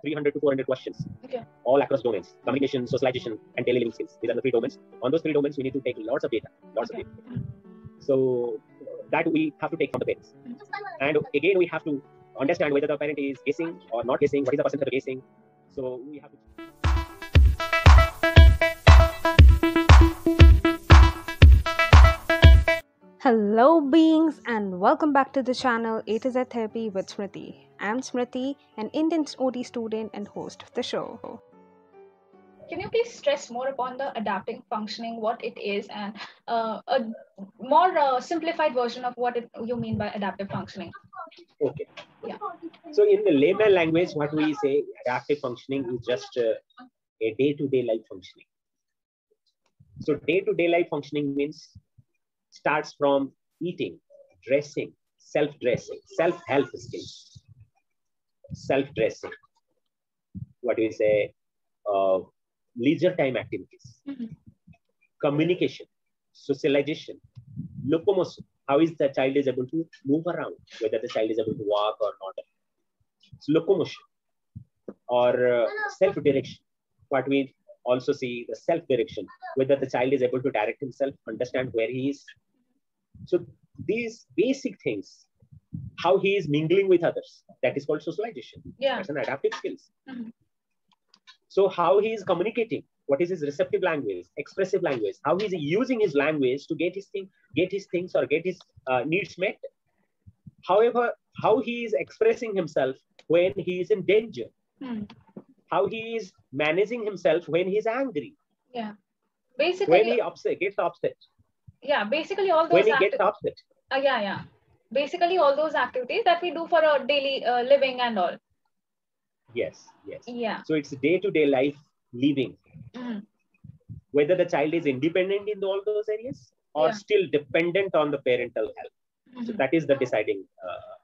300 to 400 questions, Okay. all across domains: communication, socialization, and daily living skills. These are the 3 domains. On those 3 domains, we need to take lots of data, lots of data. So that we have to take from the parents. And again, we have to understand whether the parent is guessing or not guessing. What is the percentage of guessing? So we have to. Hello beings and welcome back to the channel A to Z Therapy with Smriti. I'm Smriti, an Indian OT student and host of the show. Can you please stress more upon the adaptive functioning, what it is, and a more simplified version of what you mean by adaptive functioning? Okay. Yeah. So in the layman language, what we say adaptive functioning is just a day-to-day life functioning. So day-to-day life functioning means starts from eating, dressing, self-dressing, self-help skills, self-dressing, what we say, leisure time activities, communication, socialization, locomotion. How is the child is able to move around, whether the child is able to walk or not. So locomotion or self-direction. What we also see the self-direction, whether the child is able to direct himself, understand where he is. So these basic things, how he is mingling with others, that is called socialization. Yeah. That's an adaptive skills. So how he is communicating, what is his receptive language, expressive language, how he is using his language to get his things or get his needs met. However, how he is expressing himself when he is in danger, how he is managing himself when he is angry. Yeah. Basically, when he gets upset. Yeah, basically all those. When he gets upset. Yeah. Basically all those activities that we do for our daily living and all. Yes. Yeah. So it's day-to-day life living. Whether the child is independent in all those areas or still dependent on the parental help. So that is the deciding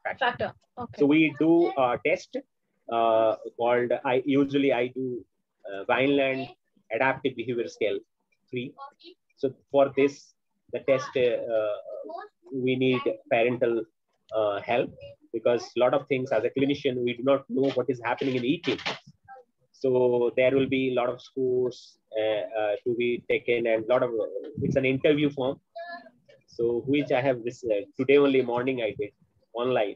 factor. Okay. So we do a test called, I do Vineland Adaptive Behavior Scale 3. So for this, the test, we need parental help, because a lot of things as a clinician, we do not know what is happening in eating. So there will be a lot of scores to be taken, and it's an interview form. So which I have this today only morning I did online.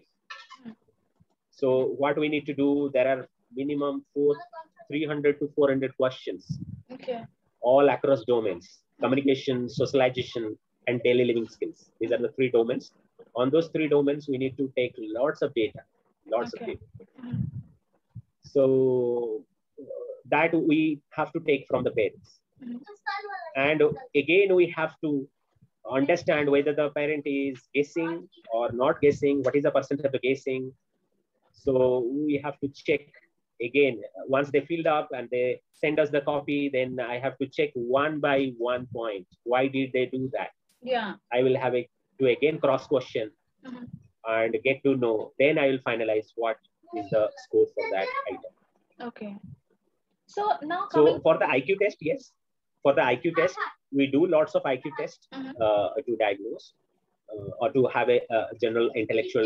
So what we need to do, there are minimum 300 to 400 questions. Okay. All across domains: communication, socialization, and daily living skills. These are the 3 domains. On those 3 domains, we need to take lots of data. So that we have to take from the parents. And again, we have to understand whether the parent is guessing or not guessing. What is the percentage of guessing? So we have to check again. Once they filled up and they send us the copy, then I have to check one by one point. Why did they do that? Yeah. I will have to again cross question and get to know. Then I will finalize what is the score for that item. Okay. So now So for the IQ test, yes. For the IQ test, we do lots of IQ tests to diagnose or to have a general intellectual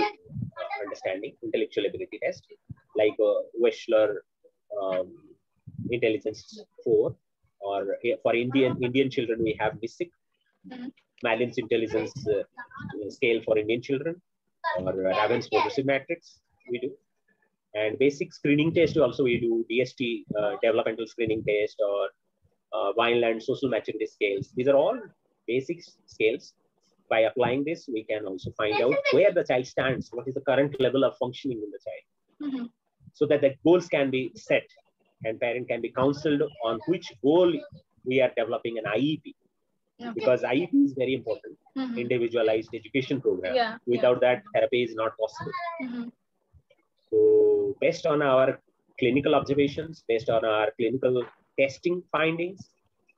understanding, intellectual ability test, like Wechsler Intelligence 4, or for Indian children, we have BISIC, Mallin's Intelligence Scale for Indian children, or Raven's Progressive Matrix, we do. And basic screening test also we do, DST, developmental screening test, or Vineland social maturity scales. These are all basic scales. By applying this, we can also find out where the child stands, what is the current level of functioning in the child, so that the goals can be set and parent can be counseled on which goal we are developing an IEP. Okay. Because IEP is very important, individualized education program. Yeah. Without that, therapy is not possible. So based on our clinical observations, based on our clinical testing findings,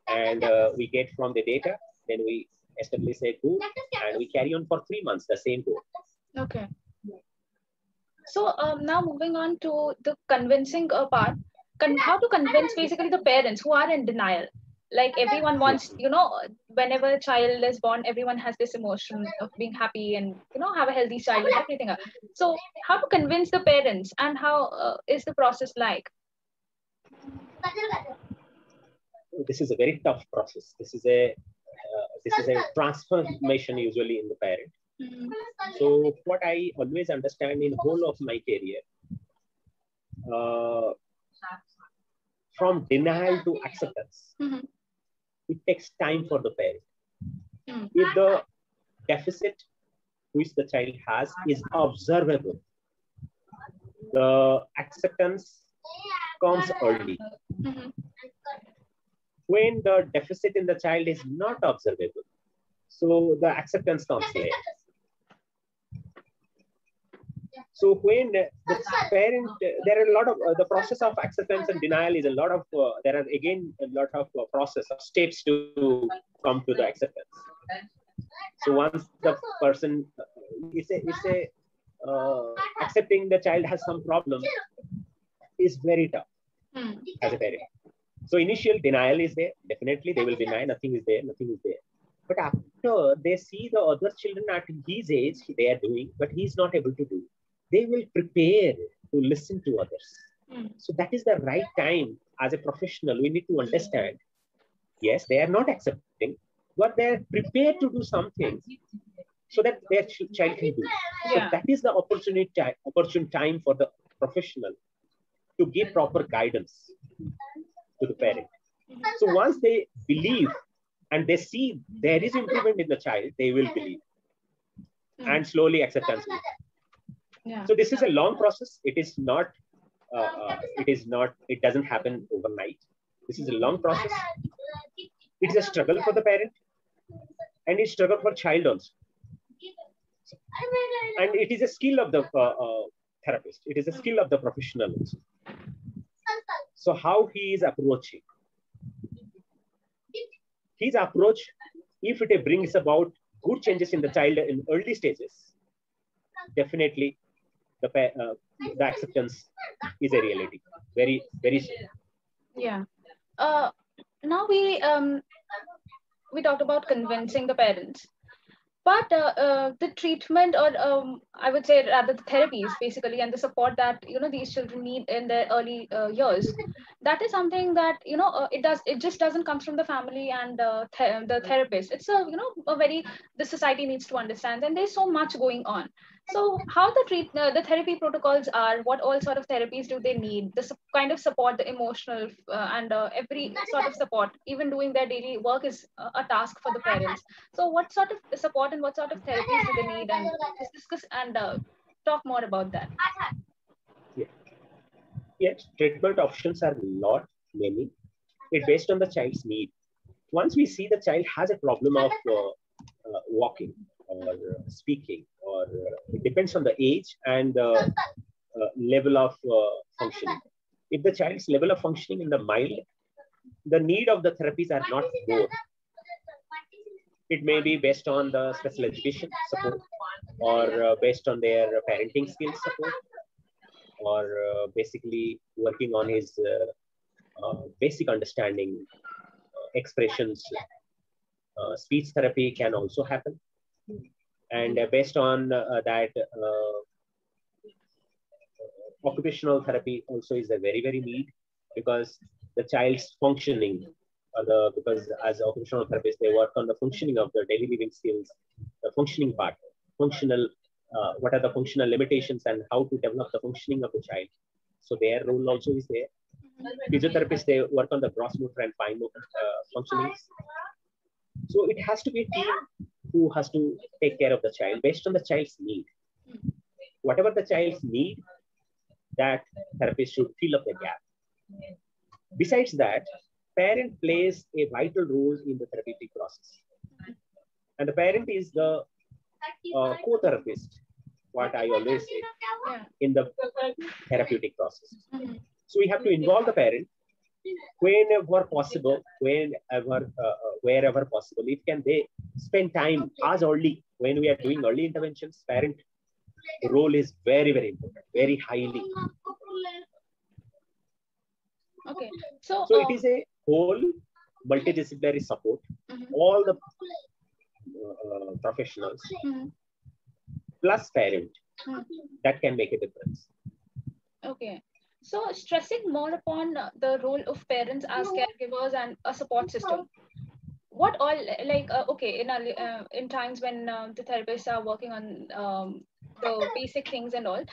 and we get from the data, then we establish a goal and we carry on for 3 months the same goal. Okay. So now moving on to the convincing part, how to convince basically the parents who are in denial. Like everyone wants, whenever a child is born, everyone has this emotion of being happy and, have a healthy child and everything. So how to convince the parents, and how is the process like? This is a very tough process. This is a transformation usually in the parent. So what I always understand in whole of my career, from denial to acceptance, it takes time for the parent. If the deficit which the child has is observable, the acceptance comes early. When the deficit in the child is not observable, so the acceptance comes later. So when the parent, there are a lot of the process of acceptance and denial is a lot of, there are again a lot of process of steps to come to the acceptance. So once the person, accepting the child has some problem is very tough as a parent. So initial denial is there, definitely they will deny, nothing is there. But after they see the other children at his age, they are doing, but he's not able to do, they will prepare to listen to others. So that is the right time as a professional. We need to understand, yes, they are not accepting, but they are prepared to do something so that their child can do. So that is the opportune time for the professional to give proper guidance to the parent. So once they believe and they see there is improvement in the child, they will believe, and slowly acceptance will come. So this is a long process. It is not. It doesn't happen overnight. This is a long process. It is a struggle for the parent, and it's a struggle for child also. And it is a skill of the therapist. It is a skill of the professional also. So how he is approaching. His approach, if it brings about good changes in the child in early stages, definitely the acceptance is a reality. Very, very soon. Yeah. Now we talked about convincing the parents, but the treatment, or I would say rather the therapies basically, and the support that these children need in their early years, that is something that it just doesn't come from the family and the therapist. It's the society needs to understand, and there's so much going on. So how the therapy protocols are, what all sort of therapies do they need, the kind of support, the emotional and every sort of support, even doing their daily work is a task for the parents. So what sort of support and what sort of therapies do they need, and let's discuss and talk more about that. Yes, treatment options are many. It's based on the child's need. Once we see the child has a problem of walking or speaking, or it depends on the age and the level of functioning. If the child's level of functioning in the mild, the need of the therapies are not more. It may be based on the special education support, or based on their parenting skills support, or basically working on his basic understanding, expressions. Speech therapy can also happen. And based on that, occupational therapy also is a very, very need, because the child's functioning, because as occupational therapists, they work on the functioning of the daily living skills, the functioning part, what are the functional limitations and how to develop the functioning of the child. So their role also is there. Physiotherapists, they work on the gross motor and fine motor functionings. So it has to be a team who has to take care of the child based on the child's need. Whatever the child's need, that therapist should fill up the gap. Besides that, parent plays a vital role in the therapeutic process. And the parent is the co-therapist, what I always say, in the therapeutic process. So we have to involve the parent whenever possible, wherever possible. If they spend time as early, when we are doing early interventions, parent role is very, very important, very highly. Okay. So it is a whole multidisciplinary support. All the professionals plus parent that can make a difference. Okay. So stressing more upon the role of parents as caregivers and a support system. What all, like okay, in times when the therapists are working on the basic things and all,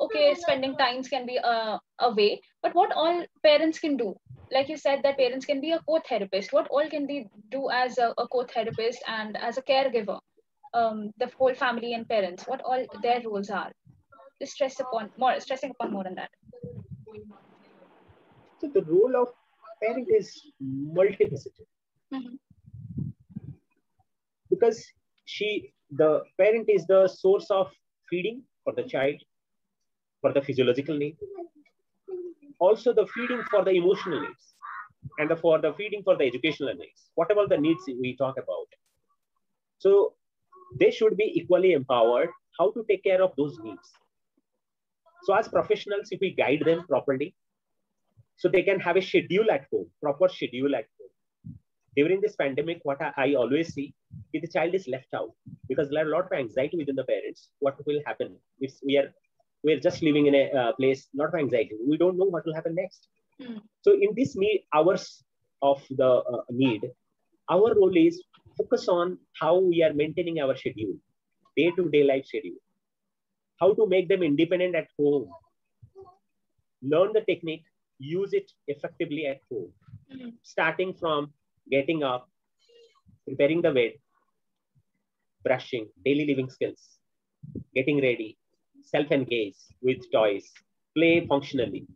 okay, spending times can be a way, but what all parents can do, like you said that parents can be a co-therapist, what all can they do as a co-therapist and as a caregiver, the whole family and parents, what all their roles are, just stressing upon more on that. So the role of parent is multifaceted. Mm-hmm. Because the parent is the source of feeding for the child, for the physiological need, also the feeding for the emotional needs, and for the feeding for the educational needs, whatever the needs we talk about. So they should be equally empowered how to take care of those needs. So as professionals, if we guide them properly, so they can have a schedule at home, proper schedule at home. During this pandemic, what I always see is the child is left out because there are a lot of anxiety within the parents. What will happen if we're just living in a place, not of anxiety. We don't know what will happen next. Mm. So in this hours of the need, our role is focus on how we are maintaining our schedule, day-to-day life schedule, how to make them independent at home, learn the technique, use it effectively at home, starting from getting up, preparing the bed, brushing, daily living skills, getting ready, self-engage with toys, play functionally.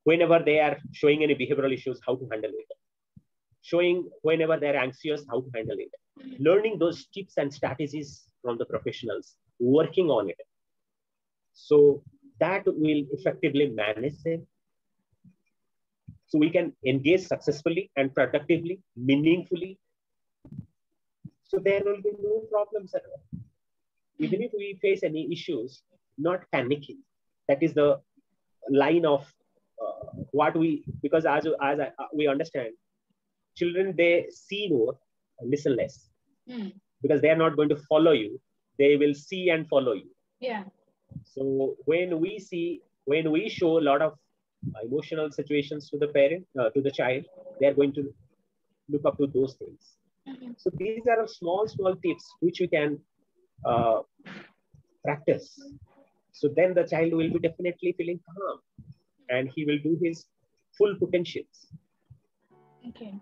Whenever they are showing any behavioral issues, how to handle it. Showing whenever they're anxious, how to handle it. Learning those tips and strategies from the professionals, working on it. So that will effectively manage them. So we can engage successfully and productively, meaningfully. So there will be no problems at all. Even if we face any issues, not panicking. That is the line of what we, because as we understand, children, they see more, listen less. Because they are not going to follow you. They will see and follow you. Yeah. So when we show a lot of emotional situations to the parent, to the child, they are going to look up to those things. So these are small tips which we can practice. So then the child will be definitely feeling calm and he will do his full potentials. Okay.